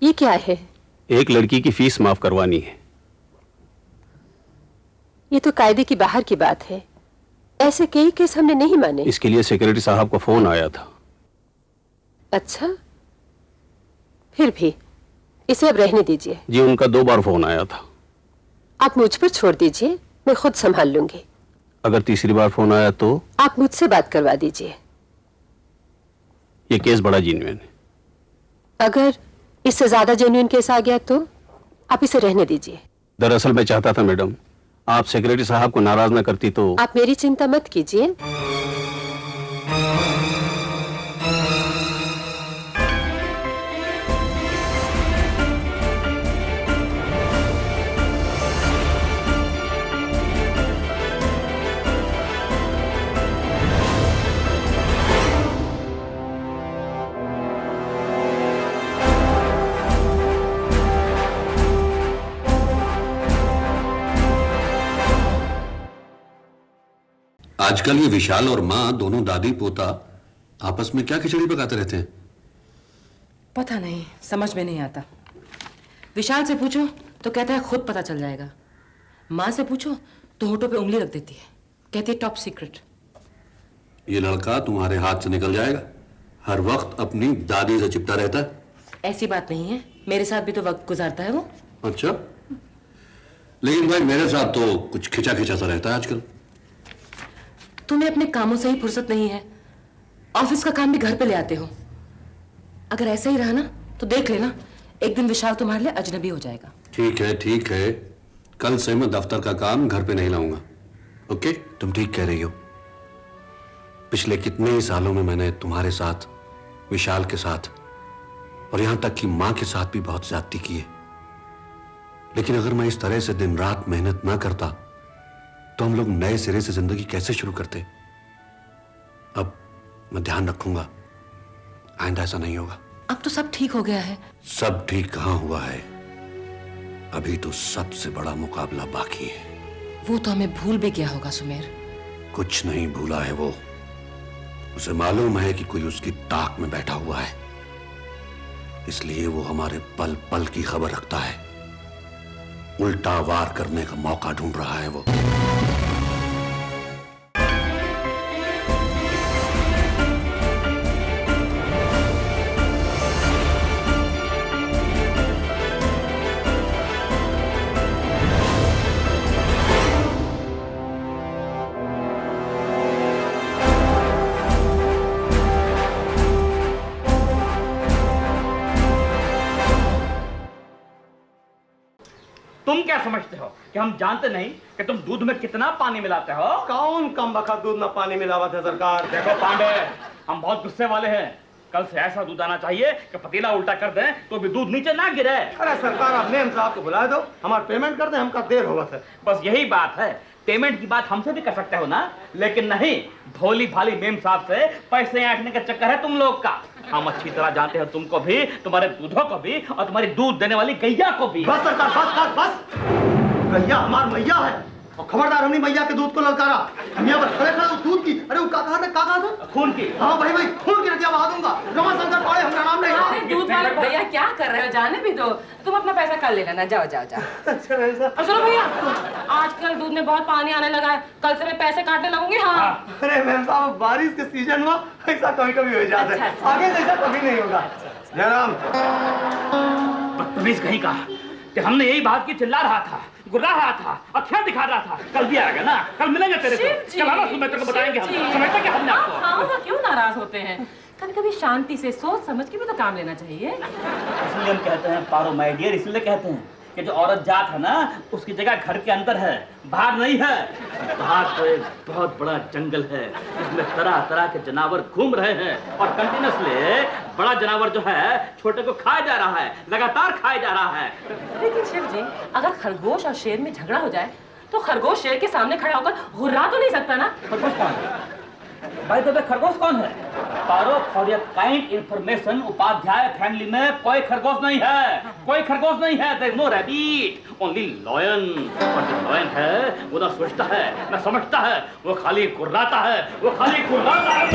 ये क्या है? एक लड़की की फीस माफ करवानी है। ये तो कायदे की बाहर की बात है। ऐसे कई केस हमने नहीं माने। इसके लिए सेक्रेटरी साहब का फोन आया था। अच्छा, फिर भी इसे अब रहने दीजिए। जी, उनका 2 बार फोन आया था। आप मुझ पर छोड़ दीजिए, मैं खुद संभाल लूंगी। अगर तीसरी बार फोन आया तो? आप मुझसे बात करवा दीजिए। ये केस बड़ा जेन्युइन है। अगर इससे ज्यादा जेन्युइन केस आ गया तो आप इसे रहने दीजिए। दरअसल मैं चाहता था मैडम, आप सेक्रेटरी साहब को नाराज ना करती तो। आप मेरी चिंता मत कीजिए। आजकल ये विशाल और माँ दोनों दादी पोता आपस में क्या खिचड़ी पकाते रहते हैं? पता नहीं, समझ में नहीं आता। विशाल से पूछो तो कहता है खुद पता चल जाएगा। माँ से पूछो तो होठों पे उंगली रख देती है, कहती है टॉप सीक्रेट। ये लड़का तुम्हारे हाथ से निकल जाएगा, हर वक्त अपनी दादी से चिपटा रहता है। ऐसी बात नहीं है, मेरे साथ भी तो वक्त गुजारता है वो। अच्छा, लेकिन भाई मेरे साथ तो कुछ खिंचा खिंचा सा रहता है आजकल। तुम्हें अपने कामों से ही फुर्सत नहीं है, ऑफिस का काम भी घर पे ले आते हो। अगर ऐसा ही रहा ना तो देख लेना, एक दिन विशाल तुम्हारे लिए अजनबी हो जाएगा। ठीक है ठीक है, कल से मैं दफ्तर का काम घर पे नहीं लाऊंगा। ओके? तुम ठीक कह रही हो। पिछले कितने ही सालों में मैंने तुम्हारे साथ, विशाल के साथ और यहां तक कि मां के साथ भी बहुत ज्यादती की है। लेकिन अगर मैं इस तरह से दिन रात मेहनत ना करता तो हम लोग नए सिरे से जिंदगी कैसे शुरू करते? अब मैं ध्यान रखूंगा, आइंदा ऐसा नहीं होगा। अब तो सब ठीक हो गया है। सब ठीक कहां हुआ है, अभी तो सबसे बड़ा मुकाबला बाकी है। वो तो हमें भूल भी गया होगा सुमेर। कुछ नहीं भूला है वो। उसे मालूम है कि कोई उसकी ताक में बैठा हुआ है, इसलिए वो हमारे पल पल की खबर रखता है। उल्टा वार करने का मौका ढूंढ रहा है वो। तुम क्या समझते हो कि हम जानते नहीं कि तुम दूध में कितना पानी मिलाते हो? कौन कम बखत दूध में पानी मिलावत है सरकार? देखो पांडे, हम बहुत गुस्से वाले हैं। कल से ऐसा दूध आना चाहिए कि पतीला उल्टा कर दें तो भी दूध नीचे ना गिरे। अरे सरकार, आप मेम साहब को बुला दो, हमारा पेमेंट कर दे, हमका देर होगा सर। बस यही बात है, पेमेंट की बात हमसे भी कर सकते हो ना, लेकिन नहीं, भोली भाली मेम साहब से पैसे ऐंठने का चक्कर है तुम लोग का। हम अच्छी तरह जानते हैं तुमको भी, तुम्हारे दूधों को भी और तुम्हारी दूध देने वाली गैया को भी। बस सरकार, बस बस बस। गैया हमार मैया है और खबरदार हमने मैया के दूध को ललकारा। हम यहाँ पर खड़े खड़े उस दूध की, अरे वो कहा था खून की। हाँ भाई भाई, खून की रतिया बहा दूंगा। रमाशंकर पाड़े हमारा नाम नहीं। दूध वाले भैया क्या कर रहे हो, जाने भी दो, तुम अपना पैसा कल ले लेना। जाओ जाओ जाओ। अच्छा ऐसा? और सुनो भैया, आजकल दूध में बहुत पानी आने लगा है, कल से मैं पैसे काटने लगूंगी। हाँ। अरे मैम साहब, बारिश के सीजन में ऐसा कभी कभी हो जाता है। अच्छा। आगे से ऐसा कभी नहीं होगा। जयराम, बदतमीज कहीं का कि हमने यही बात की, चिल्ला रहा था, गुर्रा रहा था, अखियां दिखा रहा था। कल भी आएगा ना, कल मिलेंगे तेरे से। कल आना, सुबह तक बताएंगे हम। समझते क्या हमने आपको? हाँ, क्यों नाराज होते हैं? कभी कभी शांति से सोच समझ के भी तो काम लेना चाहिए। इसलिए हम कहते हैं पारो माय डियर, इसलिए कहते हैं कि जो औरत जात है ना, उसकी जगह घर के अंदर है, बाहर नहीं है। बाहर तो एक बहुत बड़ा जंगल है, इसमें तरह तरह के जानवर घूम रहे हैं और कंटिन्यूअसली बड़ा जानवर जो है छोटे को खाया जा रहा है, लगातार खाया जा रहा है। लेकिन शिव जी, अगर खरगोश और शेर में झगड़ा हो जाए तो खरगोश शेर के सामने खड़ा होकर हुर्रा तो नहीं सकता ना? खरगोश कौन है? भाई तो खरगोश कौन है? Paro, for your kind information, Upadhyay family में कोई खरगोश नहीं है, कोई खरगोश नहीं है। There is no rabbit, only lion. और जो लॉयन है वो ना सोचता है ना समझता है, वो खाली कुर्राता है, वो खाली कुर्राता है।